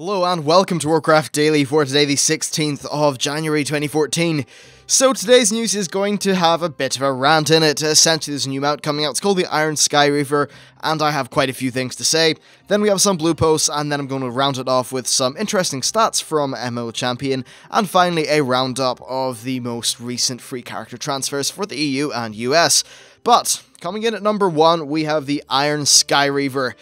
Hello and welcome to Warcraft Daily for today, the 16th of January 2014. So today's news is going to have a bit of a rant in it. Essentially there's a new mount coming out, it's called the Iron Skyreaver, and I have quite a few things to say. Then we have some blue posts, and then I'm going to round it off with some interesting stats from MMO Champion, and finally a roundup of the most recent free character transfers for the EU and US. But, coming in at number 1, we have the Iron Skyreaver.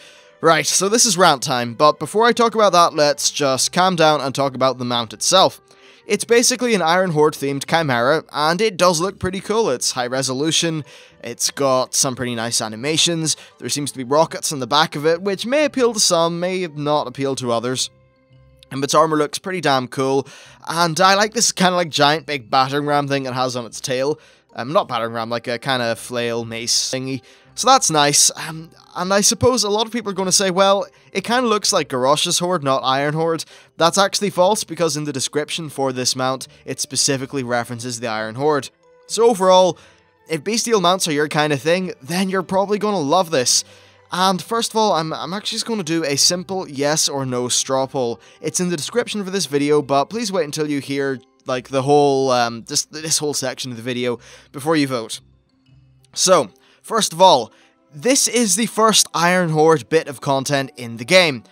Right, so this is rant time, but before I talk about that, let's just calm down and talk about the mount itself. It's basically an Iron Horde themed chimera, and it does look pretty cool. It's high resolution, it's got some pretty nice animations, there seems to be rockets in the back of it, which may appeal to some, may not appeal to others. And its armor looks pretty damn cool, and I like this kind of like giant big battering ram thing it has on its tail. Not battering ram, like a kind of flail mace thingy. So that's nice, and I suppose a lot of people are going to say, well, it kind of looks like Garrosh's Horde, not Iron Horde. That's actually false, because in the description for this mount, it specifically references the Iron Horde. So overall, if bestial mounts are your kind of thing, then you're probably going to love this. And first of all, I'm actually just going to do a simple yes or no straw poll. It's in the description for this video, but please wait until you hear, like, the whole, this whole section of the video before you vote. So, first of all, this is the first Iron Horde bit of content in the game,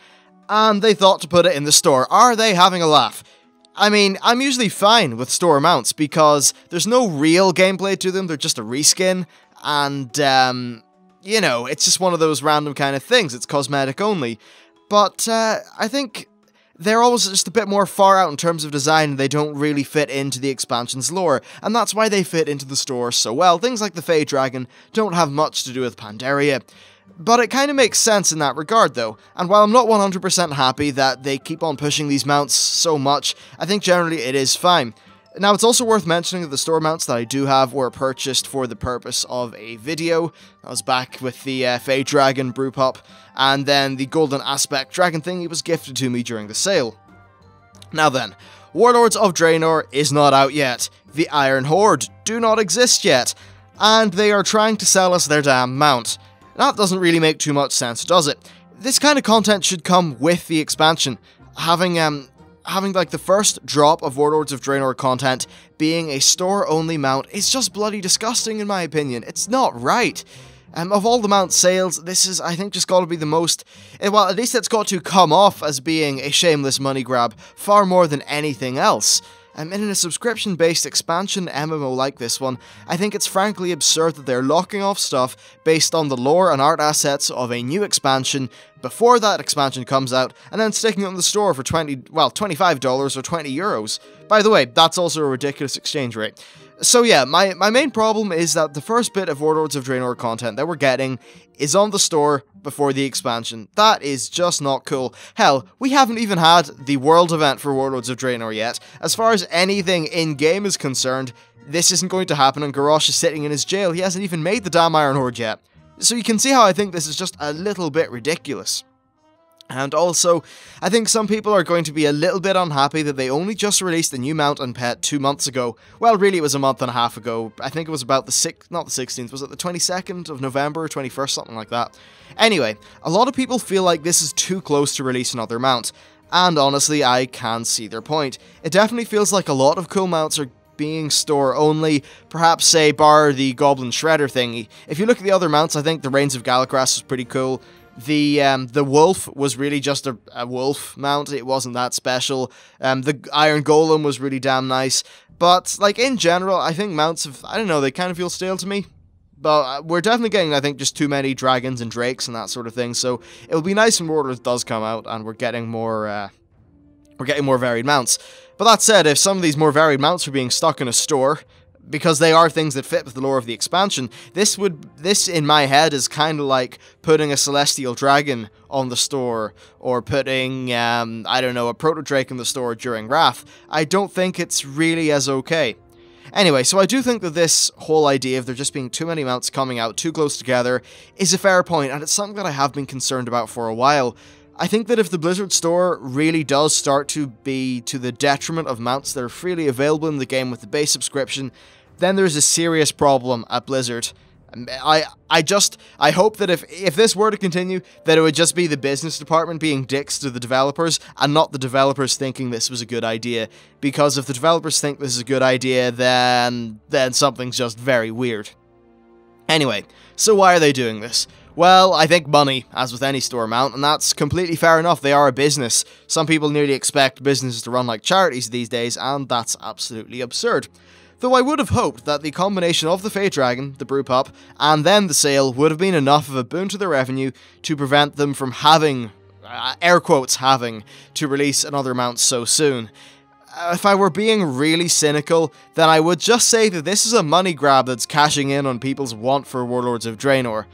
and they thought to put it in the store. Are they having a laugh? I mean, I'm usually fine with store mounts, because there's no real gameplay to them, they're just a reskin, and, you know, it's just one of those random kind of things, it's cosmetic only. But, I think they're always just a bit more far out in terms of design, and they don't really fit into the expansion's lore, and that's why they fit into the store so well. Things like the Fey Dragon don't have much to do with Pandaria. But it kind of makes sense in that regard though, and while I'm not 100% happy that they keep on pushing these mounts so much, I think generally it is fine. Now, it's also worth mentioning that the store mounts that I do have were purchased for the purpose of a video. I was back with the Fey Dragon Brewpop, and then the Golden Aspect Dragon thingy was gifted to me during the sale. Now then, Warlords of Draenor is not out yet, the Iron Horde do not exist yet, and they are trying to sell us their damn mount. That doesn't really make too much sense, does it? This kind of content should come with the expansion, having like the first drop of Warlords of Draenor content being a store-only mount is just bloody disgusting in my opinion. It's not right. Of all the mount sales, this is, I think, just got to be the most, well, at least it's got to come off as being a shameless money grab far more than anything else. And in a subscription-based expansion MMO like this one, I think it's frankly absurd that they're locking off stuff based on the lore and art assets of a new expansion before that expansion comes out, and then sticking it in the store for $25 or 20 euros. By the way, that's also a ridiculous exchange rate. So yeah, my main problem is that the first bit of Warlords of Draenor content that we're getting is on the store before the expansion. That is just not cool. Hell, we haven't even had the world event for Warlords of Draenor yet. As far as anything in-game is concerned, this isn't going to happen, and Garrosh is sitting in his jail. He hasn't even made the damn Iron Horde yet. So you can see how I think this is just a little bit ridiculous. And also, I think some people are going to be a little bit unhappy that they only just released the new mount and pet 2 months ago. Well, really it was a month and a half ago. I think it was about not the 16th, was it the 22nd of November, 21st, something like that. Anyway, a lot of people feel like this is too close to release another mount. And honestly, I can see their point. It definitely feels like a lot of cool mounts are being store only, perhaps say bar the Goblin Shredder thingy. If you look at the other mounts, I think the Reigns of Galagras was pretty cool. The wolf was really just a wolf mount, it wasn't that special. The Iron Golem was really damn nice, but like in general, I think mounts have, I don't know, they kind of feel stale to me. But we're definitely getting, I think, just too many dragons and drakes and that sort of thing, so it'll be nice when Warlords does come out and we're getting more varied mounts. But that said, if some of these more varied mounts are being stuck in a store, because they are things that fit with the lore of the expansion, this in my head is kind of like putting a Celestial Dragon on the store, or putting, I don't know, a Proto-Drake in the store during Wrath. I don't think it's really as okay. Anyway, so I do think that this whole idea of there just being too many mounts coming out too close together is a fair point, and it's something that I have been concerned about for a while. I think that if the Blizzard store really does start to be to the detriment of mounts that are freely available in the game with the base subscription, then there's a serious problem at Blizzard. I hope that if this were to continue, that it would just be the business department being dicks to the developers, and not the developers thinking this was a good idea. Because if the developers think this is a good idea, then something's just very weird. Anyway, so why are they doing this? Well, I think money, as with any store mount, and that's completely fair enough. They are a business. Some people nearly expect businesses to run like charities these days, and that's absolutely absurd. Though I would have hoped that the combination of the Fate Dragon, the Brewpub, and then the sale would have been enough of a boon to their revenue to prevent them from having, air quotes having, to release another mount so soon. If I were being really cynical, then I would just say that this is a money grab that's cashing in on people's want for Warlords of Draenor.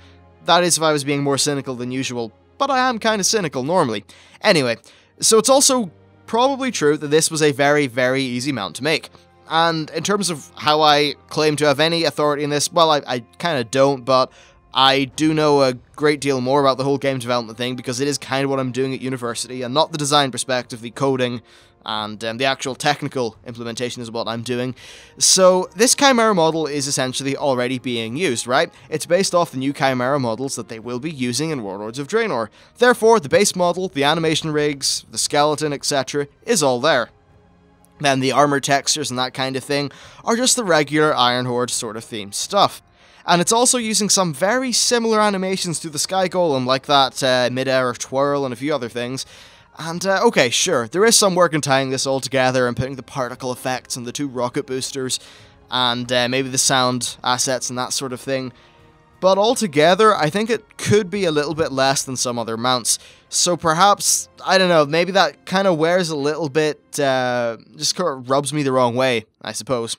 That is if I was being more cynical than usual, but I am kind of cynical normally. Anyway, so it's also probably true that this was a very, very easy mount to make. And in terms of how I claim to have any authority in this, well, I kind of don't, but I do know a great deal more about the whole game development thing, because it is kind of what I'm doing at university, and not the design perspective, the coding, and the actual technical implementation is what I'm doing. So this Chimera model is essentially already being used, right? It's based off the new Chimera models that they will be using in Warlords of Draenor. Therefore, the base model, the animation rigs, the skeleton, etc. is all there. Then the armor textures and that kind of thing are just the regular Iron Horde sort of themed stuff. And it's also using some very similar animations to the Sky Golem, like that mid-air twirl and a few other things. And, okay, sure, there is some work in tying this all together and putting the particle effects and the 2 rocket boosters, and maybe the sound assets and that sort of thing. But altogether, I think it could be a little bit less than some other mounts. So perhaps, I don't know, maybe that kind of wears a little bit, just kind of rubs me the wrong way, I suppose.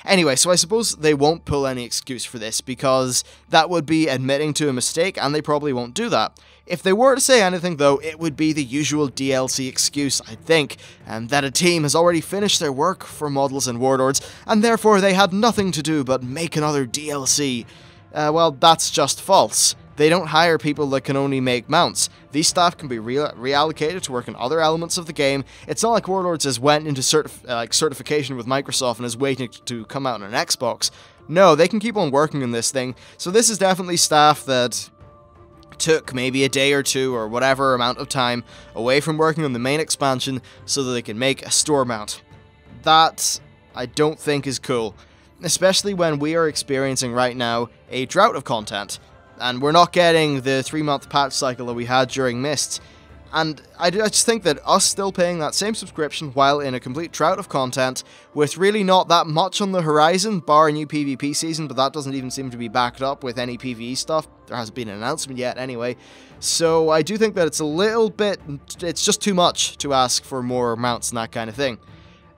Anyway, so I suppose they won't pull any excuse for this, because that would be admitting to a mistake, and they probably won't do that. If they were to say anything, though, it would be the usual DLC excuse, I think, that a team has already finished their work for models and warlords, and therefore they had nothing to do but make another DLC. Well, that's just false. They don't hire people that can only make mounts. These staff can be reallocated to work on other elements of the game. It's not like Warlords has went into certification with Microsoft and is waiting to come out on an Xbox. No, they can keep on working on this thing. So this is definitely staff that took maybe a day or two or whatever amount of time away from working on the main expansion so that they can make a store mount. That, I don't think, is cool. Especially when we are experiencing right now a drought of content. And we're not getting the 3-month patch cycle that we had during Mists. And I just think that us still paying that same subscription while in a complete drought of content, with really not that much on the horizon, bar a new PvP season, but that doesn't even seem to be backed up with any PvE stuff. There hasn't been an announcement yet anyway. So I do think that it's a little bit, it's just too much to ask for more mounts and that kind of thing.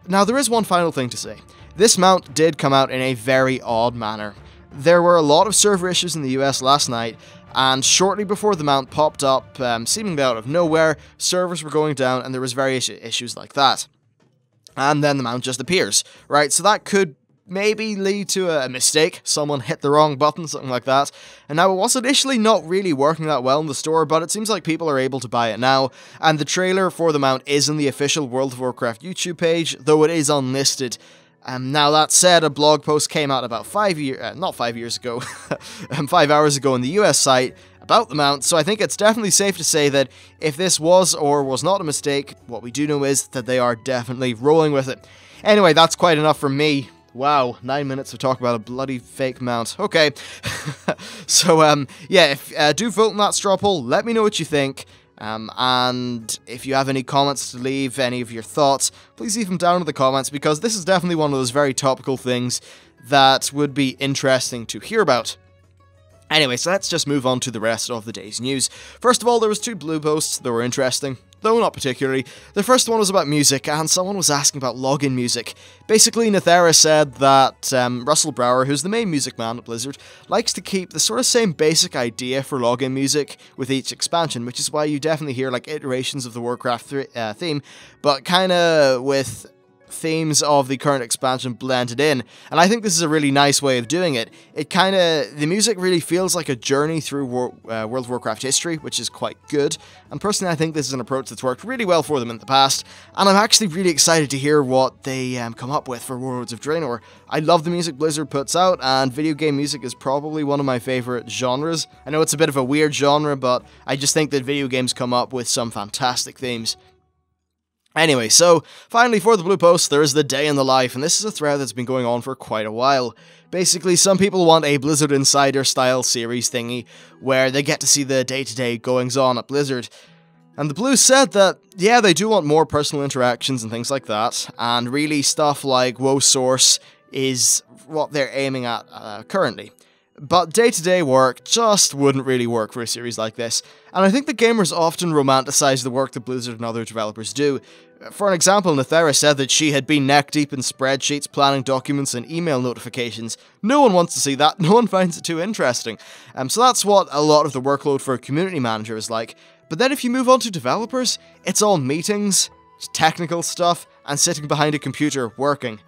Now there is one final thing to say. This mount did come out in a very odd manner. There were a lot of server issues in the US last night, and shortly before the mount popped up, seemingly out of nowhere, servers were going down and there was various issues like that. And then the mount just appears, right? So that could maybe lead to a mistake, someone hit the wrong button, something like that. And now it was initially not really working that well in the store, but it seems like people are able to buy it now, and the trailer for the mount is in the official World of Warcraft YouTube page, though it is unlisted. Now that said, a blog post came out about 5 hours ago in the US site about the mount, so I think it's definitely safe to say that if this was or was not a mistake, what we do know is that they are definitely rolling with it. Anyway, that's quite enough from me. Wow, 9 minutes of talk about a bloody fake mount. Okay. So, yeah, do vote in that straw poll, let me know what you think. And if you have any comments to leave, any of your thoughts, please leave them down in the comments, because this is definitely one of those very topical things that would be interesting to hear about. Anyway, so let's just move on to the rest of the day's news. First of all, there was 2 blue posts that were interesting, though not particularly. The first one was about music, and someone was asking about login music. Basically, Nethera said that Russell Brower, who's the main music man at Blizzard, likes to keep the sort of same basic idea for login music with each expansion, which is why you definitely hear like iterations of the Warcraft theme, but kind of with themes of the current expansion blended in, and I think this is a really nice way of doing it. The music really feels like a journey through World of Warcraft history, which is quite good, and personally I think this is an approach that's worked really well for them in the past, and I'm actually really excited to hear what they come up with for Warlords of Draenor. I love the music Blizzard puts out, and video game music is probably one of my favourite genres. I know it's a bit of a weird genre, but I just think that video games come up with some fantastic themes. Anyway, so, finally for the Blue Post, there is the Day in the Life, and this is a thread that's been going on for quite a while. Basically, some people want a Blizzard Insider style series thingy, where they get to see the day-to-day goings-on at Blizzard. And the Blues said that, yeah, they do want more personal interactions and things like that, and really stuff like WoW Source is what they're aiming at currently. But day-to-day work just wouldn't really work for a series like this, and I think the gamers often romanticize the work that Blizzard and other developers do. For an example, Nethera said that she had been neck-deep in spreadsheets, planning documents, and email notifications. No one wants to see that, no one finds it too interesting. So that's what a lot of the workload for a community manager is like. But then if you move on to developers, it's all meetings, technical stuff, and sitting behind a computer working.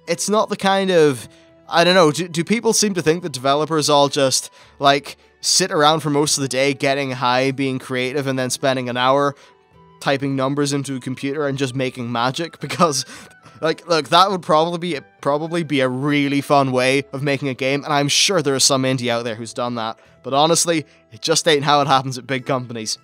It's not the kind of... I don't know, do people seem to think that developers all just, like, sit around for most of the day getting high, being creative, and then spending an hour typing numbers into a computer and just making magic? Because, like, look, that would probably be a really fun way of making a game, and I'm sure there is some indie out there who's done that. But honestly, it just ain't how it happens at big companies.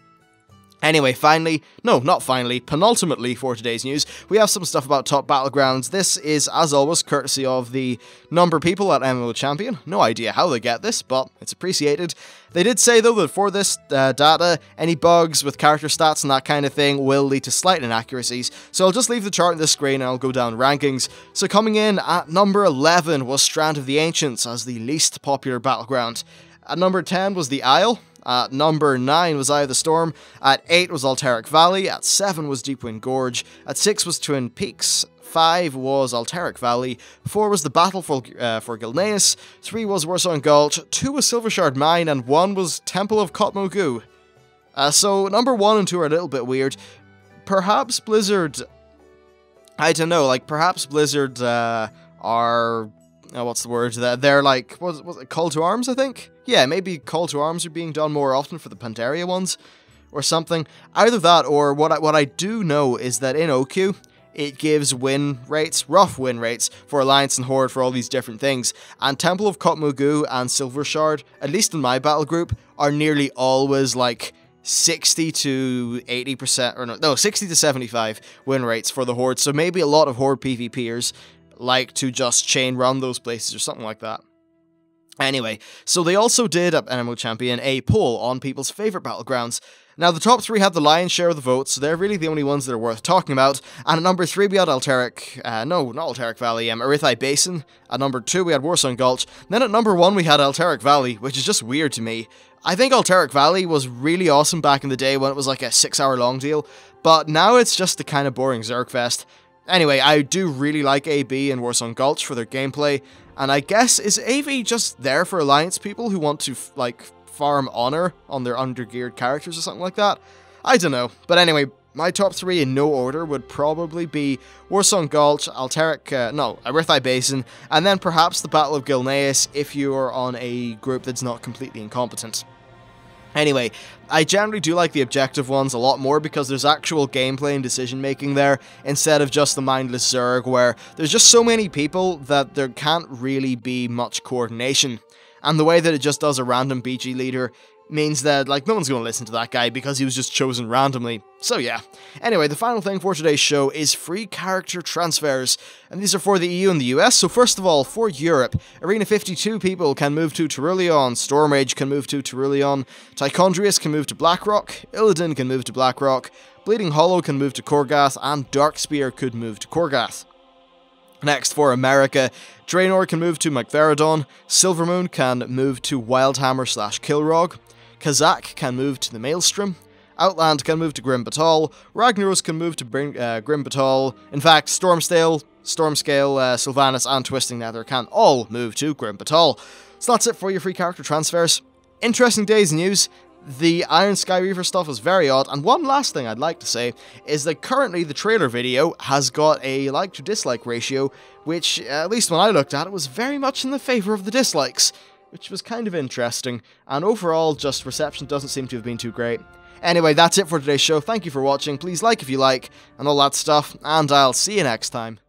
Anyway, penultimately for today's news, we have some stuff about top battlegrounds. This is, as always, courtesy of the number people at MMO Champion. No idea how they get this, but it's appreciated. They did say, though, that for this data, any bugs with character stats and that kind of thing will lead to slight inaccuracies, so I'll just leave the chart on this screen and I'll go down rankings. So coming in at number 11 was Strand of the Ancients as the least popular battleground. At number 10 was the Isle. At number 9 was Eye of the Storm, at 8 was Alterac Valley, at 7 was Deepwind Gorge, at 6 was Twin Peaks, 5 was Alterac Valley, 4 was the Battle for Gilneas, 3 was Warsong Gulch, 2 was Silvershard Mine, and 1 was Temple of Kotmogu. So number 1 and 2 are a little bit weird. Perhaps Blizzard... I don't know, like, perhaps Blizzard are... what's the word? They're like, was it Call to Arms, I think? Yeah, maybe Call to Arms are being done more often for the Pandaria ones, or something. Either that, or what I do know is that in OQ, it gives rough win rates, for Alliance and Horde for all these different things, and Temple of Kotmogu and Silvershard, at least in my battle group, are nearly always like 60 to 80%, or no, 60 to 75 win rates for the Horde, so maybe a lot of Horde PvPers like to just chain run those places or something like that. Anyway, so they also did at MMO Champion a poll on people's favourite battlegrounds. Now the top 3 had the lion's share of the votes, so they're really the only ones that are worth talking about. And at number 3 we had Alterac Valley, Arithai Basin. At number 2 we had Warsong Gulch. Then at number 1 we had Alterac Valley, which is just weird to me. I think Alterac Valley was really awesome back in the day when it was like a 6-hour long deal, but now it's just a kind of boring Zergfest. Anyway, I do really like AB and Warsong Gulch for their gameplay, and I guess, is AV just there for Alliance people who want to, like, farm honor on their undergeared characters or something like that? I don't know. But anyway, my top 3 in no order would probably be Warsong Gulch, Arithai Basin, and then perhaps the Battle of Gilneas if you're on a group that's not completely incompetent. Anyway, I generally do like the objective ones a lot more because there's actual gameplay and decision making there instead of just the mindless Zerg where there's just so many people that there can't really be much coordination. And the way that it just does a random BG leader means that, like, no one's going to listen to that guy because he was just chosen randomly. So yeah. Anyway, the final thing for today's show is free character transfers, and these are for the EU and the US. So first of all, for Europe, Arena 52 people can move to Terulion, Stormrage can move to Terulion, Tichondrius can move to Blackrock, Illidan can move to Blackrock, Bleeding Hollow can move to Korgath, and Darkspear could move to Korgath. Next, for America, Draenor can move to Magtheridon, Silvermoon can move to Wildhammer/Kilrog, Kazakh can move to the Maelstrom, Outland can move to Grim Batal, Ragnaros can move to Grim Batal, in fact, Stormscale, Sylvanas and Twisting Nether can all move to Grim Batal. So that's it for your free character transfers. Interesting day's news. The Iron Skyreaver stuff was very odd, and one last thing I'd like to say is that currently the trailer video has got a like to dislike ratio, which, at least when I looked at it, was very much in the favour of the dislikes, which was kind of interesting, and overall just reception doesn't seem to have been too great. Anyway, that's it for today's show. Thank you for watching, please like if you like, and all that stuff, and I'll see you next time.